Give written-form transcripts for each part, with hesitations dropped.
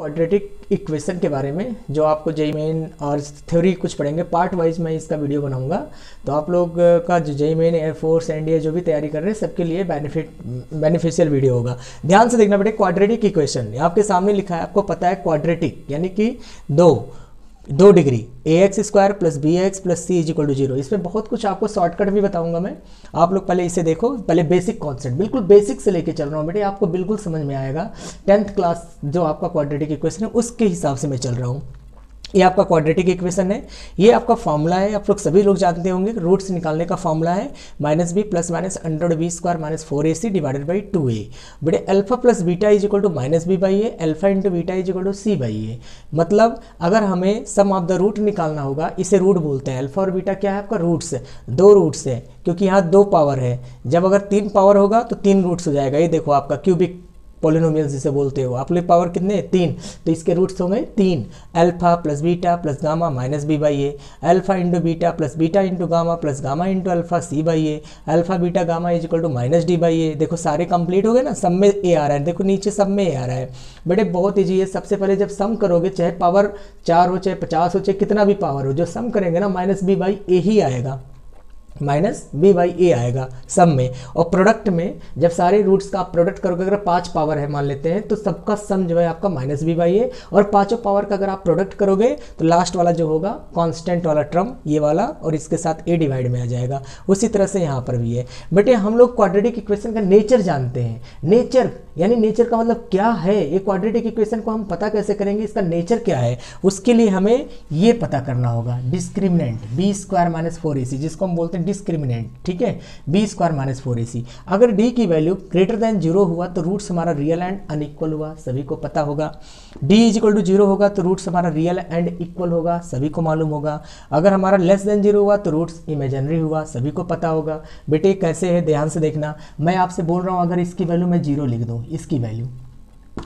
Quadratic equation के बारे में जो आपको जेईई मेन और थ्योरी कुछ पढ़ेंगे, पार्ट वाइज मैं इसका वीडियो बनाऊंगा। तो आप लोग का जो जेईई मेन, एयरफोर्स, एनडीए जो भी तैयारी कर रहे हैं सबके लिए बेनिफिशियल वीडियो होगा। ध्यान से देखना बेटे, क्वाड्रेटिक इक्वेशन आपके सामने लिखा है, आपको पता है क्वाड्रेटिक यानी कि दो डिग्री ax² + bx + c = 0। इसमें बहुत कुछ आपको शॉर्टकट भी बताऊंगा मैं। आप लोग पहले इसे देखो, पहले बेसिक कॉन्सेप्ट बिल्कुल बेसिक से लेके चल रहा हूँ बेटे, आपको बिल्कुल समझ में आएगा। 10th क्लास जो आपका क्वाड्रेटिक इक्वेशन है उसके हिसाब से मैं चल रहा हूँ। ये आपका क्वाड्रेटिक इक्वेशन है, ये आपका फॉर्मूला है, आप लोग सभी लोग जानते होंगे, रूट्स निकालने का फॉर्मूला है -b + -√b² - 4ac / 2a। बेटे alpha + beta = -b/a, alpha × beta = c/a। मतलब अगर हमें सम ऑफ द रूट निकालना होगा, इसे रूट बोलते हैं। अल्फा और बीटा क्या है आपका? रूट्स, दो रूट्स है, क्योंकि यहाँ 2 पावर है। जब अगर 3 पावर होगा तो 3 रूट्स हो जाएगा। ये देखो आपका क्यूबिक पॉलिनोमियल जिसे बोलते हो आप लोग, पावर कितने? 3, तो इसके रूट्स होंगे 3। Alpha + beta + gamma -b/a, alpha × beta + beta × gamma + gamma × alpha c/a, alpha beta gamma = -d/a। देखो सारे कंप्लीट हो गए ना, सब में a आ रहा है, देखो नीचे सब में a आ रहा है। बेटे बहुत ईजी है। सबसे पहले जब सम करोगे, चाहे पावर 4 हो, चाहे 50 हो, चाहे कितना भी पावर हो, जो सम करेंगे ना -b/a ही आएगा, -b/a आएगा सम में। और प्रोडक्ट में जब सारे रूट्स का आप प्रोडक्ट करोगे, अगर 5 पावर है मान लेते हैं, तो सबका सम जो है आपका -b/a। और पांचों पावर का अगर आप प्रोडक्ट करोगे तो लास्ट वाला जो होगा कांस्टेंट वाला टर्म, ये वाला, और इसके साथ a डिवाइड में आ जाएगा। उसी तरह से यहाँ पर भी है। बेटे हम लोग क्वाड्रेटिक इक्वेशन का नेचर जानते हैं। नेचर यानी नेचर का मतलब क्या है? ये क्वाड्रेटिक इक्वेशन को हम पता कैसे करेंगे, इसका नेचर क्या है? उसके लिए हमें ये पता करना होगा, डिस्क्रिमिनेंट b² - 4ac, जिसको हम बोलते हैं डिस्क्रिमिनेंट। ठीक है, b² - 4ac। अगर d की वैल्यू > 0 हुआ तो रूट्स हमारा रियल एंड अनइक्वल हुआ, सभी को पता होगा। d = 0 होगा तो रूट्स हमारा रियल एंड इक्वल होगा, सभी को मालूम होगा। अगर हमारा <0 हुआ तो रूट्स इमेजिनरी हुआ, सभी को पता होगा। बेटे कैसे है ध्यान से देखना, मैं आपसे बोल रहा हूँ अगर इसकी वैल्यू मैं 0 लिख दूँ,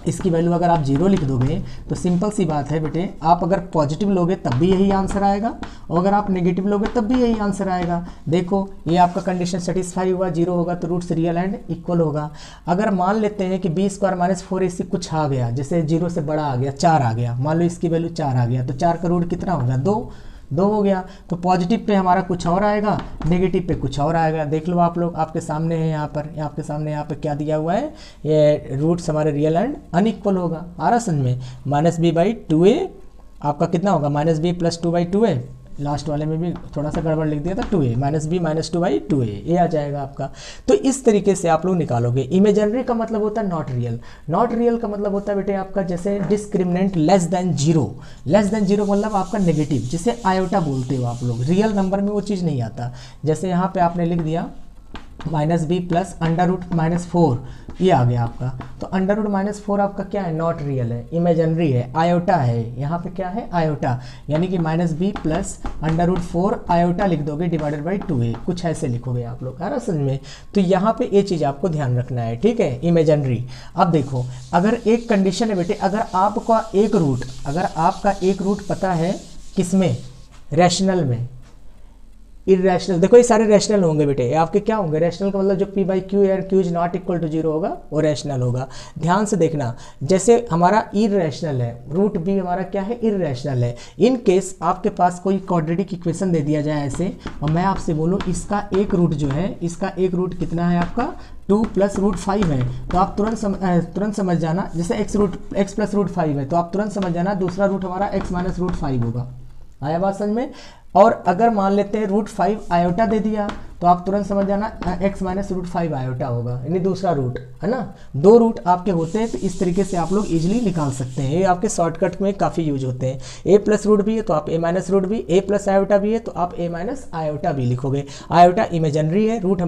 इसकी वैल्यू अगर आप 0 लिख दोगे तो सिंपल सी बात है बेटे, आप अगर पॉजिटिव लोगे तब भी यही आंसर आएगा, और अगर आप नेगेटिव लोगे तब भी यही आंसर आएगा। देखो ये आपका कंडीशन सेटिस्फाई हुआ, 0 होगा तो रूट्स रियल एंड इक्वल होगा। अगर मान लेते हैं कि b² - 4ac कुछ आ गया, जैसे 0 से बड़ा आ गया, 4 आ गया, मान लो इसकी वैल्यू 4 आ गया, तो 4 का रूट कितना होगा? 2 हो गया। तो पॉजिटिव पे हमारा कुछ और आएगा, नेगेटिव पे कुछ और आएगा। देख लो आप लोग, आपके सामने है यहाँ पर, आपके सामने यहाँ पे क्या दिया हुआ है, ये रूट्स हमारे रियल एंड अनइक्वल होगा। आ रहा समझ में? -b/2a आपका कितना होगा? -b + 2/2a। लास्ट वाले में भी थोड़ा सा गड़बड़ लिख दिया था, 2a, -b - 2/2a, ये आ जाएगा आपका। तो इस तरीके से आप लोग निकालोगे। इमेजिनरी का मतलब होता है नॉट रियल। नॉट रियल का मतलब होता है बेटे आपका, जैसे डिस्क्रिमिनेंट <0, <0 मतलब आपका नेगेटिव, जिसे आयोटा बोलते हो आप लोग। रियल नंबर में वो चीज़ नहीं आता। जैसे यहाँ पे आपने लिख दिया -b + √-4, ये आ गया आपका। तो √-4 आपका क्या है? नॉट रियल है, इमेजिनरी है, आयोटा है। यहाँ पे क्या है? आयोटा, यानी कि -b + √4 आयोटा लिख दोगे /2a, कुछ ऐसे लिखोगे आप लोग। आ रहा समझ में? तो यहाँ पे ये चीज़ आपको ध्यान रखना है, ठीक है, इमेजिनरी। अब देखो, अगर एक कंडीशन है बेटे, अगर आपका एक रूट पता है किसमें? रैशनल में। इरेशनल, देखो ये सारे रैशनल होंगे बेटे, ये आपके क्या होंगे? रैशनल का मतलब जो p/q और q ≠ = 0 होगा वो रैशनल होगा। ध्यान से देखना, जैसे हमारा इरेशनल है, रूट b हमारा क्या है? इरेशनल है। इन केस आपके पास कोई क्वाड्रेटिक इक्वेशन दे दिया जाए ऐसे, और मैं आपसे बोलूँ इसका एक रूट जो है, इसका एक रूट कितना है आपका? 2 + √5 है, तो आप तुरंत समझ जाना, जैसे x + √5 है, तो आप तुरंत समझ जाना दूसरा रूट हमारा x - √5 होगा। आया बात समझ में? और अगर मान लेते हैं √5 आयोटा दे दिया, तो आप तुरंत समझ जाना x - √5 आयोटा होगा, यानी दूसरा रूट है ना। 2 रूट आपके होते हैं, तो इस तरीके से आप लोग इजीली निकाल सकते हैं। ये आपके शॉर्टकट में काफ़ी यूज होते हैं। a + रूट भी है तो आप a - रूट भी, a + आयोटा भी है तो आप a - आयोटा भी लिखोगे। आयोटा इमेजिनरी है, रूट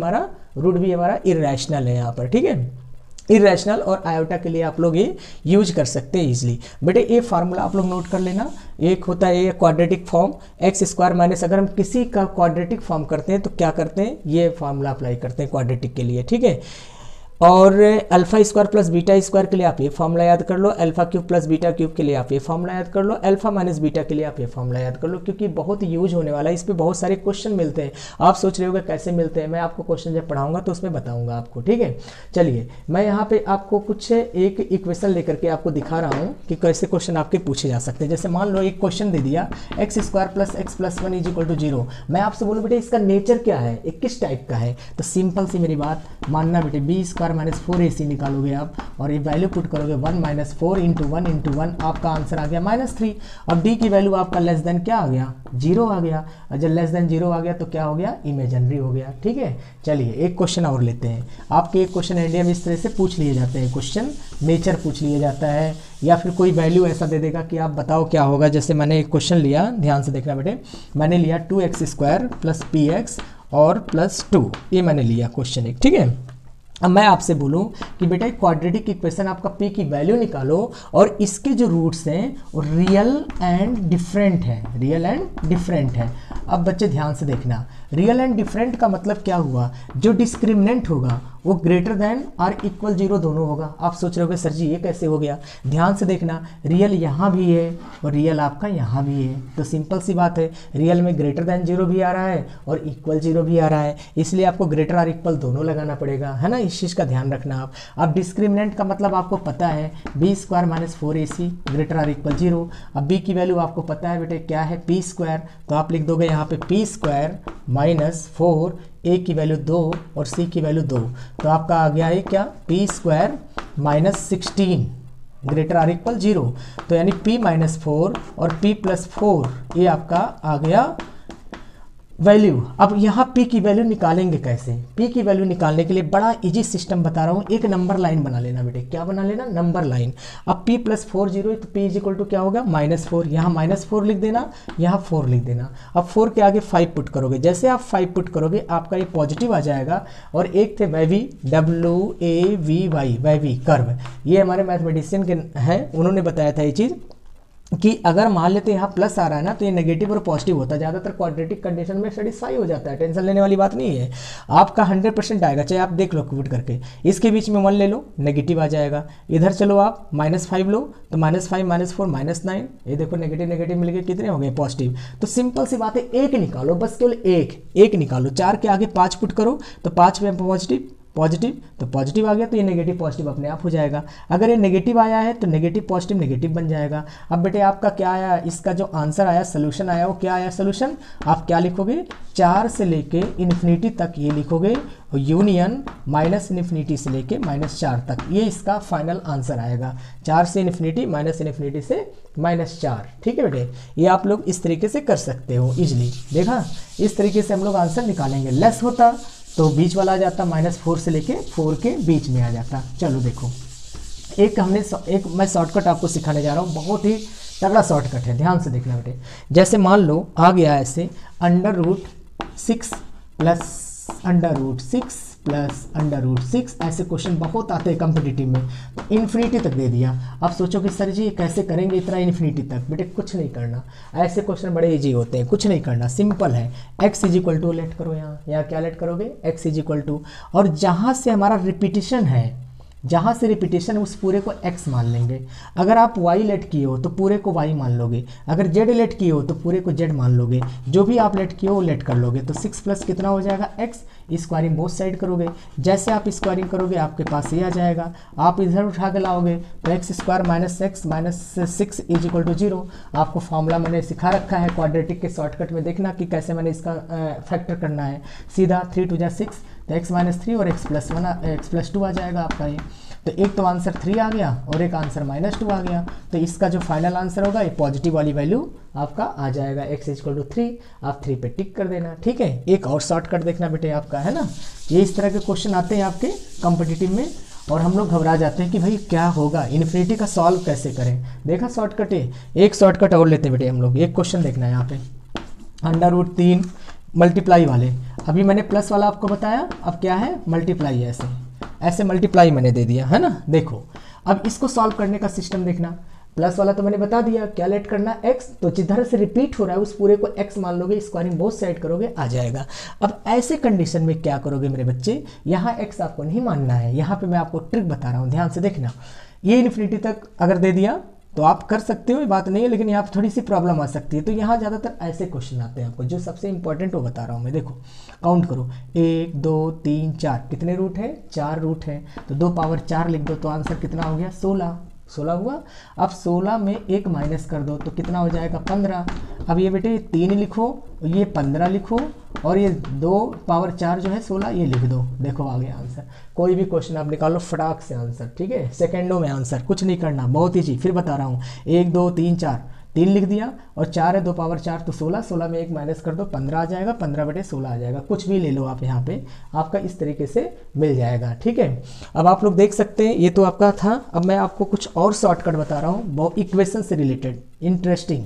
भी हमारा इरेशनल है यहाँ पर, ठीक है। इरेशनल और आयोटा के लिए आप लोग ये यूज कर सकते हैं इजीली। बेटे ये फार्मूला आप लोग नोट कर लेना। एक होता है ये क्वाड्रेटिक फॉर्म, x²- अगर हम किसी का क्वाड्रेटिक फॉर्म करते हैं तो क्या करते हैं? ये फार्मूला अप्लाई करते हैं क्वाड्रेटिक के लिए, ठीक है। और alpha square plus beta square के लिए आप ये फॉर्मूला याद कर लो, alpha cube plus beta cube के लिए आप ये फॉर्मूला याद कर लो, अल्फा माइनस बीटा के लिए आप ये फॉर्मूला याद कर लो, क्योंकि बहुत यूज होने वाला है, इस पे बहुत सारे क्वेश्चन मिलते हैं। आप सोच रहे होगे कैसे मिलते हैं, मैं आपको क्वेश्चन जब पढ़ाऊंगा तो उसमें बताऊंगा आपको, ठीक है। चलिए मैं यहाँ पे आपको कुछ एक इक्वेशन लेकर के आपको दिखा रहा हूँ कि कैसे क्वेश्चन आपके पूछे जा सकते हैं। जैसे मान लो एक क्वेश्चन दे दिया x square plus x plus 1 is equal to 0। मैं आपसे बोलूँ बेटे इसका नेचर क्या है, एक किस टाइप का है, तो सिंपल सी मेरी बात मानना बेटे, बी स्क्वायर माइनस 4ac निकालोगे आप और ये वैल्यू पुट करोगे 1 माइनस 4 इंटू 1 इंटू 1, आपका आंसर आ गया -3। अब डी की वैल्यू आपका लेस देन क्या आ गया, 0 आ गया। और जब लेस देन 0 आ गया तो क्या हो गया, इमेजिनरी हो गया, ठीक है। चलिए एक क्वेश्चन और लेते हैं। आपके एक क्वेश्चन इंडिया में इस तरह से पूछ लिए जाते हैं, क्वेश्चन नेचर पूछ लिया जाता है, या फिर कोई वैल्यू ऐसा दे देगा कि आप बताओ क्या होगा। जैसे मैंने एक क्वेश्चन लिया, ध्यान से देखना बेटे, मैंने लिया 2x स्क्वायर प्लस px और प्लस 2, ये मैंने लिया क्वेश्चन एक, ठीक है। अब मैं आपसे बोलूं कि बेटा क्वाड्रेटिक इक्वेशन आपका p की वैल्यू निकालो और इसके जो रूट्स हैं वो रियल एंड डिफरेंट है, रियल एंड डिफरेंट है। अब बच्चे ध्यान से देखना, रियल एंड डिफरेंट का मतलब क्या हुआ, जो डिस्क्रिमिनेंट होगा वो ग्रेटर देन और इक्वल 0 दोनों होगा। आप सोच रहे होगे सर जी ये कैसे हो गया, ध्यान से देखना, रियल यहाँ भी है और रियल आपका यहाँ भी है, तो सिंपल सी बात है, रियल में ग्रेटर देन 0 भी आ रहा है और इक्वल 0 भी आ रहा है, इसलिए आपको ग्रेटर और इक्वल दोनों लगाना पड़ेगा, है ना। इस चीज़ का ध्यान रखना आप। अब डिस्क्रिमिनेंट का मतलब आपको पता है, b square minus 4ac greater और इक्वल 0। अब बी की वैल्यू आपको पता है बेटे क्या है, पी स्क्वायर, तो आप लिख दोगे यहाँ पे पी स्क्वायर माइनस 4, ए की वैल्यू 2 और सी की वैल्यू 2, तो आपका आ गया है क्या, P square minus 16 greater or equal 0। तो यानी p माइनस 4 और p प्लस 4 ये आपका आ गया वैल्यू। अब यहाँ p की वैल्यू निकालेंगे कैसे, p की वैल्यू निकालने के लिए बड़ा इजी सिस्टम बता रहा हूँ, एक नंबर लाइन बना लेना बेटे, क्या बना लेना, नंबर लाइन। अब p प्लस 4 0 है तो p इज इक्वल टू क्या होगा, -4, यहाँ -4 लिख देना, यहाँ 4 लिख देना। अब 4 के आगे 5 पुट करोगे, जैसे आप 5 पुट करोगे आपका ये पॉजिटिव आ जाएगा। और एक थे वैवी, WAVY वैवी कर्व, ये हमारे मैथमेटिशियन के हैं, उन्होंने बताया था ये चीज़ कि अगर मान लेते हैं यहाँ प्लस आ रहा है ना तो ये नेगेटिव और पॉजिटिव होता है, ज़्यादातर क्वाड्रेटिक कंडीशन में सेटिस्फाई हो जाता है, टेंशन लेने वाली बात नहीं है। आपका 100% आएगा, चाहे आप देख लो क्यूट करके, इसके बीच में 1 ले लो नेगेटिव आ जाएगा, इधर चलो आप -5 लो तो -5 -4 -9, ये देखो नेगेटिव नेगेटिव मिलके कितने हो गए, पॉजिटिव। तो सिंपल सी बात है, एक निकालो बस, केवल एक निकालो, 4 के आगे 5 पुट करो तो 5 में पॉजिटिव तो पॉजिटिव आ गया, तो ये नेगेटिव पॉजिटिव अपने आप हो जाएगा। अगर ये नेगेटिव आया है तो नेगेटिव पॉजिटिव नेगेटिव बन जाएगा। अब बेटे आपका क्या आया, इसका जो आंसर आया, सोल्यूशन आया, वो क्या आया सोल्यूशन, आप क्या लिखोगे, 4 से लेके इन्फिनिटी तक ये लिखोगे, यूनियन -इन्फिनिटी से लेके -4 तक, ये इसका फाइनल आंसर आएगा, 4 से इन्फिनिटी -इन्फिनिटी से -4, ठीक है बेटे। ये आप लोग इस तरीके से कर सकते हो इजली, देखा इस तरीके से हम लोग आंसर निकालेंगे। लेस होता तो बीच वाला आ जाता, -4 से लेके 4 के बीच में आ जाता। चलो देखो, एक मैं शॉर्टकट आपको सिखाने जा रहा हूँ, बहुत ही तगड़ा शॉर्टकट है, ध्यान से देखना बेटे। जैसे मान लो आ गया ऐसे √6 प्लस √6 प्लस √6, ऐसे क्वेश्चन बहुत आते हैं कॉम्पिटिटिव में, तो इन्फिनिटी तक दे दिया। आप सोचो कि सर जी कैसे करेंगे इतना इन्फिनिटी तक, बेटे कुछ नहीं करना, ऐसे क्वेश्चन बड़े इजी होते हैं, कुछ नहीं करना, सिंपल है। x is equal to let करो, यहाँ क्या लेट करोगे, x इज इक्वल टू, और जहाँ से हमारा रिपीटिशन है, जहाँ से रिपीटेशन उस पूरे को x मान लेंगे। अगर आप y लेट किए हो तो पूरे को y मान लोगे, अगर z लेट किए हो तो पूरे को z मान लोगे, जो भी आप लेट किए हो वो लेट कर लोगे। तो 6 प्लस कितना हो जाएगा x, स्क्वायरिंग बोथ साइड करोगे, जैसे आप स्क्वायरिंग करोगे आपके पास ये आ जाएगा, आप इधर उठा के लाओगे तो x स्क्वायर -x -6 इज इक्वल टू 0। आपको फॉर्मूला मैंने सिखा रखा है क्वाड्रेटिक के शॉर्टकट में, देखना कि कैसे मैंने इसका फैक्टर करना है। सीधा 3 2 6 तो x -3 और x+2 आ जाएगा आपका ये। तो एक तो आंसर 3 आ गया और एक आंसर -2 आ गया, तो इसका जो फाइनल आंसर होगा ये पॉजिटिव वाली वैल्यू आपका आ जाएगा, x = 3, आप 3 पे टिक कर देना, ठीक है। एक और शॉर्टकट देखना बेटे आपका, है ना, ये इस तरह के क्वेश्चन आते हैं आपके कॉम्पिटिटिव में और हम लोग घबरा जाते हैं कि भाई क्या होगा, इन्फिनिटी का सॉल्व कैसे करें। देखा शॉर्टकट है, एक शॉर्टकट और लेते हैं बेटे हम लोग। एक क्वेश्चन देखना है यहाँ पे, √3 मल्टीप्लाई वाले, अभी मैंने प्लस वाला आपको बताया, अब क्या है मल्टीप्लाई, ऐसे मल्टीप्लाई मैंने दे दिया, है ना। देखो अब इसको सॉल्व करने का सिस्टम देखना, प्लस वाला तो मैंने बता दिया, क्या लेट करना x, तो जिधर से रिपीट हो रहा है उस पूरे को x मान लोगे, स्क्वायरिंग बोथ साइड करोगे, आ जाएगा। अब ऐसे कंडीशन में क्या करोगे मेरे बच्चे, यहाँ x आपको नहीं मानना है, यहाँ पे मैं आपको ट्रिक बता रहा हूँ, ध्यान से देखना। ये इन्फिनिटी तक अगर दे दिया तो आप कर सकते हो, ये बात नहीं है, लेकिन यहाँ पर थोड़ी सी प्रॉब्लम आ सकती है। तो यहाँ ज़्यादातर ऐसे क्वेश्चन आते हैं आपको, जो सबसे इंपॉर्टेंट वो बता रहा हूँ मैं। देखो काउंट करो, 1 2 3 4, कितने रूट है, 4 रूट है, तो 2 पावर 4 लिख दो, तो आंसर कितना हो गया, 16 हुआ। अब 16 में 1 माइनस कर दो तो कितना हो जाएगा, 15। अब ये बेटे 3 लिखो, ये 15 लिखो, और ये 2 पावर 4 जो है 16, ये लिख दो, देखो आ गया आंसर। कोई भी क्वेश्चन आप निकालो फटाक से आंसर, ठीक है, सेकेंडों में आंसर, कुछ नहीं करना, बहुत ईजी। फिर बता रहा हूँ, 1 2 3 4, 3 लिख दिया, और 4 है, 2 पावर 4 तो 16, 16 में 1 माइनस कर दो, 15 आ जाएगा, 15 बटे 16 आ जाएगा। कुछ भी ले लो आप यहाँ पे, आपका इस तरीके से मिल जाएगा, ठीक है। अब आप लोग देख सकते हैं, ये तो आपका था। अब मैं आपको कुछ और शॉर्टकट बता रहा हूँ, बहुत इक्वेशन से रिलेटेड, इंटरेस्टिंग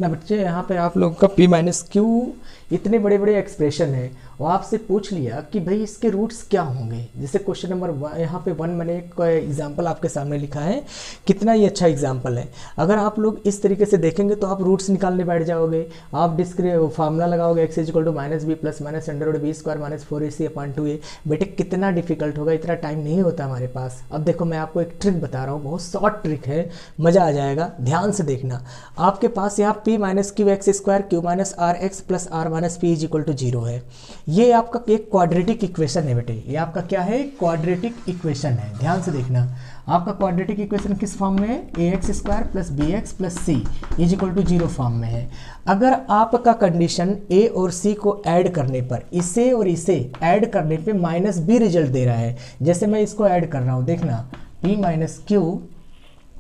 ना बच्चे। यहाँ पे आप लोग का p माइनस क्यू, इतने बड़े बड़े एक्सप्रेशन है, और आपसे पूछ लिया कि भाई इसके रूट्स क्या होंगे। जैसे क्वेश्चन नंबर यहाँ पे 1 मैंने एक एग्जांपल आपके सामने लिखा है, कितना ही अच्छा एग्जांपल है। अगर आप लोग इस तरीके से देखेंगे तो आप रूट्स निकालने बैठ जाओगे, आप फार्मूला लगाओगे x equal to minus b plus minus under root b square minus 4ac upon 2a। बेटे कितना डिफिकल्ट होगा, इतना टाइम नहीं होता हमारे पास। अब देखो मैं आपको एक ट्रिक बता रहा हूँ, बहुत शॉर्ट ट्रिक है, मज़ा आ जाएगा, ध्यान से देखना। आपके पास यहाँ p minus q x square q minus r x plus r minus p is equal to 0 है। ये आपका एक क्वाड्रेटिक इक्वेशन है बेटे, ये आपका क्या है, क्वाड्रेटिक इक्वेशन है, ध्यान से देखना। आपका क्वाड्रेटिक इक्वेशन किस फॉर्म में है, a x square plus b x plus c is equal to 0 form में है। अगर आपका कंडीशन ए और सी को ऐड करने पर, इसे और इसे ऐड करने पे माइनस बी रिजल्ट दे रहा है, जैसे मैं इसको ऐड कर रहा हूँ, देखना p माइनस क्यू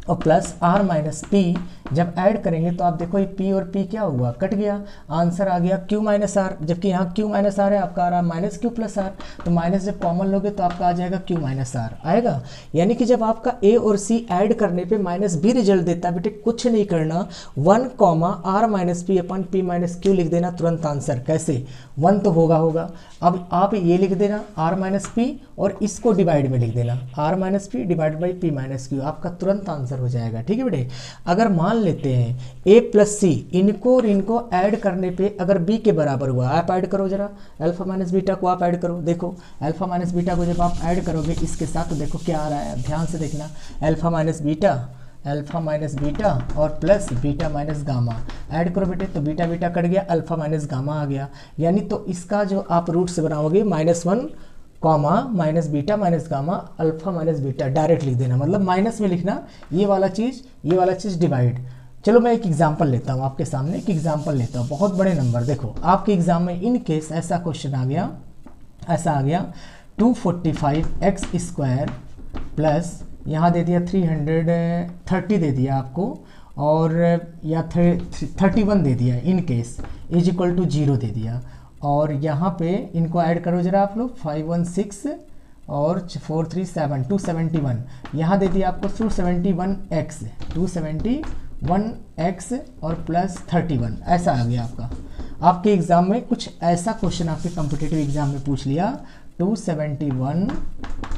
और प्लस आर माइनस पी, जब ऐड करेंगे तो आप देखो ये p और p क्या हुआ, कट गया, आंसर आ गया q माइनस आर। जबकि यहाँ q माइनस आर है, आपका आ रहा माइनस क्यू प्लस आर, तो माइनस जब कॉमन लोगे तो आपका आ जाएगा q माइनस आर आएगा। यानी कि जब आपका a और c ऐड करने पे माइनस b रिजल्ट देता है, बेटे कुछ नहीं करना, 1 comma r minus p upon p minus q लिख देना, तुरंत आंसर। कैसे, 1 तो होगा। अब आप ये लिख देना r माइनस पी, और इसको डिवाइड में लिख देना, r minus P divide by p minus Q, आपका तुरंत आंसर हो जाएगा, ठीक है बेटे। अगर मान लेते हैं a प्लस सी, इनको और इनको ऐड करने पे अगर b के बराबर हुआ, आप ऐड करो जरा, अल्फा माइनस बीटा को आप ऐड करो, देखो अल्फा माइनस बीटा को जब आप ऐड करोगे इसके साथ, तो देखो क्या आ रहा है, ध्यान से देखना, अल्फा माइनस बीटा और plus beta minus gamma, add करो बेटे, तो बीटा बीटा कट गया, अल्फा माइनस गामा आ गया। यानी तो इसका जो आप रूट्स बनाओगे, -1 comma minus beta minus gamma alpha minus beta, direct लिख देना, मतलब माइनस में लिखना, ये वाला चीज़ डिवाइड। चलो मैं एक एग्जांपल लेता हूँ आपके सामने, एक एग्जांपल लेता हूँ, बहुत बड़े नंबर। देखो आपके एग्जाम में इन केस ऐसा क्वेश्चन आ गया, ऐसा आ गया 245x स्क्वायर प्लस यहाँ दे दिया 330 दे दिया आपको, और या 31 दे दिया, in case is equal to 0 दे दिया, और यहाँ पे इनको ऐड करो जरा आप लोग, 516 और 437 271, यहाँ दे दिया आपको 271x और प्लस 31, ऐसा आ गया आपका। आपके एग्जाम में कुछ ऐसा क्वेश्चन आपके कॉम्पिटिटिव एग्जाम में पूछ लिया, 271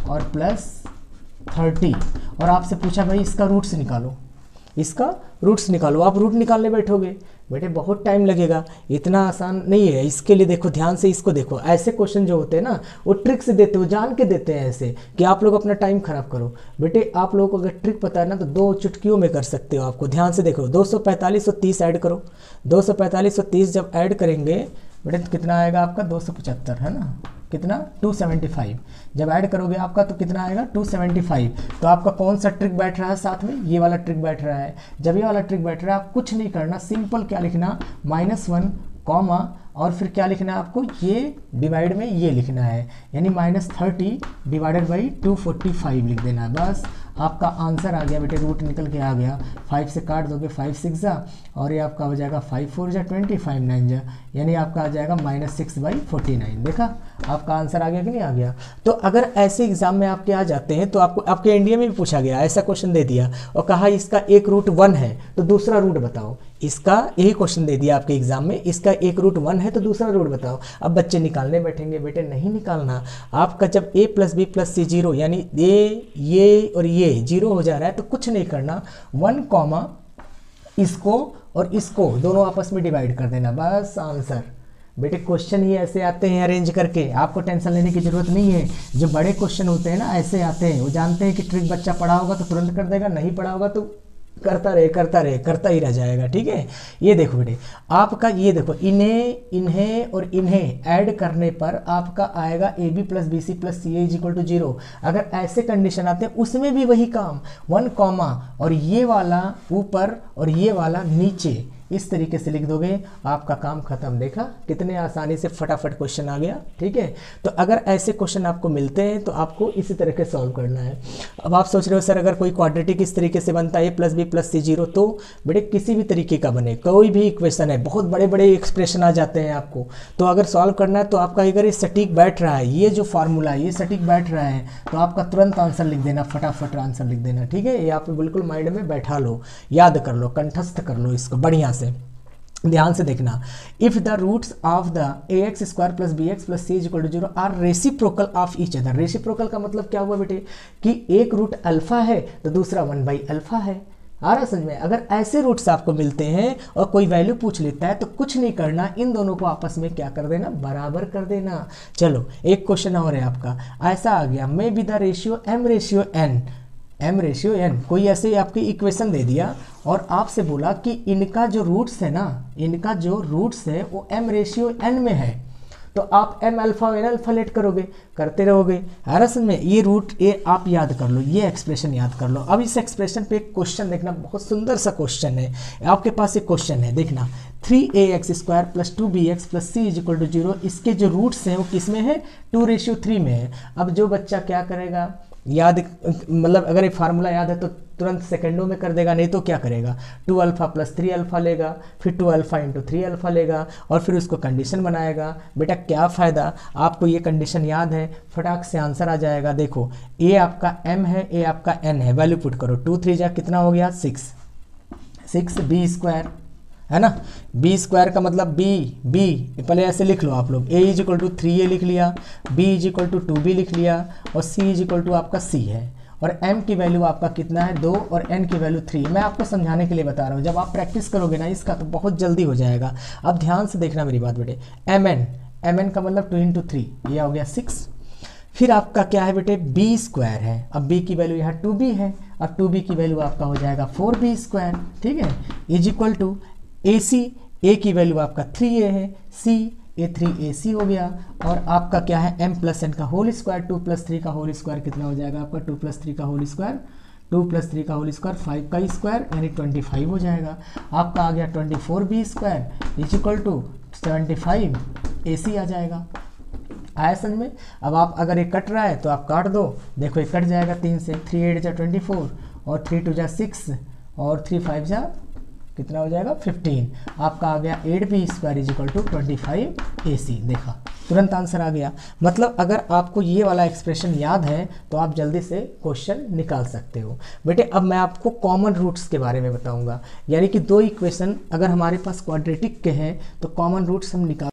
और प्लस 30, और आपसे पूछा भाई इसका रूट्स निकालो, आप रूट निकालने बैठोगे, बेटे बहुत टाइम लगेगा, इतना आसान नहीं है। इसके लिए देखो ध्यान से, इसको देखो, ऐसे क्वेश्चन जो होते हैं ना, वो ट्रिक से देते हो, जान के देते हैं ऐसे कि आप लोग अपना टाइम खराब करो। बेटे आप लोगों को अगर ट्रिक पता है ना, तो 2 चुटकियों में कर सकते हो। आपको ध्यान से देखो, 245 और 30 ऐड करो, 245 और 30 जब ऐड करेंगे बेटे तो कितना आएगा आपका, 275 है ना, कितना 275, जब ऐड करोगे आपका तो कितना आएगा 275। तो आपका कौन सा ट्रिक बैठ रहा है साथ में, ये वाला ट्रिक बैठ रहा है। जब ये वाला ट्रिक बैठ रहा है, आप कुछ नहीं करना, सिंपल क्या लिखना, -1 कॉमा और फिर क्या लिखना है आपको, ये डिवाइड में ये लिखना है, यानी -30 डिवाइडेड बाई 245 लिख देना है, बस आपका आंसर आ गया बेटे, रूट निकल के आ गया। 5 से काट दोगे 5 6 जा, और ये आपका हो जाएगा 5 4 जा 20 5 9 जा, यानी आपका आ जाएगा -6/49। देखा आपका आंसर आ गया कि नहीं आ गया। तो अगर ऐसे एग्जाम में आपके आ जाते हैं तो आपको आपके इंडिया में भी पूछा गया, ऐसा क्वेश्चन दे दिया और कहा इसका एक रूट 1 है तो दूसरा रूट बताओ, इसका यही क्वेश्चन दे दिया आपके एग्जाम में, इसका एक रूट 1 है तो दूसरा रूट बताओ। अब बच्चे निकालने बैठेंगे, बेटे नहीं निकालना। आपका जब a + b + c 0 यानी ये और ये 0 हो जा रहा है तो कुछ नहीं करना, 1 कॉमा इसको और इसको दोनों आपस में डिवाइड कर देना, बस आंसर। बेटे क्वेश्चन ही ऐसे आते हैं अरेंज करके, आपको टेंशन लेने की जरूरत नहीं है। जो बड़े क्वेश्चन होते हैं ना ऐसे आते हैं, वो जानते हैं कि ट्रिक बच्चा पढ़ा होगा तो तुरंत कर देगा, नहीं पढ़ा होगा तो करता रहे करता ही रह जाएगा। ठीक है, ये देखो बेटे आपका, ये देखो इन्हें और इन्हें ऐड करने पर आपका आएगा AB + BC + CA = 0। अगर ऐसे कंडीशन आते हैं उसमें भी वही काम, 1 कॉमा और ये वाला ऊपर और ये वाला नीचे, इस तरीके से लिख दोगे, आपका काम खत्म। देखा कितने आसानी से फटाफट क्वेश्चन आ गया। ठीक है, तो अगर ऐसे क्वेश्चन आपको मिलते हैं तो आपको इसी तरह के सॉल्व करना है। अब आप सोच रहे हो सर अगर कोई क्वाड्रेटिक इस तरीके से बनता है a + b + c 0, तो बेटे किसी भी तरीके का बने, कोई भी इक्वेशन है, बहुत बड़े बड़े एक्सप्रेशन आ जाते हैं आपको, तो अगर सॉल्व करना है तो आपका अगर ये सटीक बैठ रहा है, ये जो फार्मूला है ये सटीक बैठ रहा है, तो आपका तुरंत आंसर लिख देना, फटाफट आंसर लिख देना। ठीक है, ये आप बिल्कुल माइंड में बैठा लो, याद कर लो, कंठस्थ कर लो इसको बढ़िया से, ध्यान से देखना। If the roots of the ax² + bx + c = 0 are reciprocal of each other. Reciprocal का मतलब क्या हुआ बेटे कि एक रूट अल्फा है तो दूसरा 1/α है। आ रहा समझ में? अगर ऐसे रूट्स आपको मिलते हैं और कोई वैल्यू पूछ लेता है तो कुछ नहीं करना, इन दोनों को आपस में क्या कर देना, बराबर कर देना। चलो एक क्वेश्चन और है आपका, ऐसा आ गया may be the ratio m/n, कोई ऐसे आपकी इक्वेशन दे दिया और आपसे बोला कि इनका जो रूट्स है ना, इनका जो रूट्स है वो m/n में है, तो आप m∞ और n∞ लेट करोगे, करते रहोगे। है समझ में? ये रूट ये आप याद कर लो, ये एक्सप्रेशन याद कर लो। अब इस एक्सप्रेशन पे एक क्वेश्चन देखना, बहुत सुंदर सा क्वेश्चन है, आपके पास एक क्वेश्चन है, देखना 3ax² + 2bx + c = 0, इसके जो रूट्स हैं वो किस में है, 2:3 में है। अब जो बच्चा क्या करेगा, याद मतलब अगर ये फार्मूला याद है तो तुरंत सेकंडों में कर देगा, नहीं तो क्या करेगा, 2α + 3α लेगा, फिर 2α × 3α लेगा और फिर उसको कंडीशन बनाएगा। बेटा क्या फ़ायदा, आपको ये कंडीशन याद है, फटाक से आंसर आ जाएगा। देखो a आपका m है, a आपका n है, वैल्यू पुट करो, 2 3 जा कितना हो गया, 6b² है ना। b² का मतलब b पहले ऐसे लिख लो आप लोग, a = 3a लिख लिया, b = 2b लिख लिया और c = आपका c है, और m की वैल्यू आपका कितना है 2 और n की वैल्यू 3। मैं आपको समझाने के लिए बता रहा हूँ, जब आप प्रैक्टिस करोगे ना इसका तो बहुत जल्दी हो जाएगा। अब ध्यान से देखना मेरी बात बेटे, mn का मतलब 2 × 3, ये हो गया 6। फिर आपका क्या है बेटे, b² है, अब b की वैल्यू यहाँ 2b है, अब 2b की वैल्यू आपका हो जाएगा 4b²। ठीक है, = AC, a की वैल्यू आपका 3a है, c a 3ac हो गया, और आपका क्या है m + n का होल स्क्वायर, 2 + 3 का होल स्क्वायर कितना हो जाएगा आपका, 2 + 3 का होल स्क्वायर, 2 + 3 का होल स्क्वायर 5 का स्क्वायर यानी 25 हो जाएगा। आपका आ गया 24b² = 75 AC आ जाएगा। आया समझ में? अब आप अगर ये कट रहा है तो आप काट दो, देखो ये कट जाएगा 3 से, 3 8 जा 24 और 3 2 जा 6 और 3 5 जा कितना हो जाएगा 15। आपका आ गया 8b² = 25 AC। देखा तुरंत आंसर आ गया। मतलब अगर आपको ये वाला एक्सप्रेशन याद है तो आप जल्दी से क्वेश्चन निकाल सकते हो। बेटे अब मैं आपको कॉमन रूट्स के बारे में बताऊंगा, यानी कि 2 इक्वेशन अगर हमारे पास क्वाड्रेटिक के हैं तो कॉमन रूट्स हम निकाल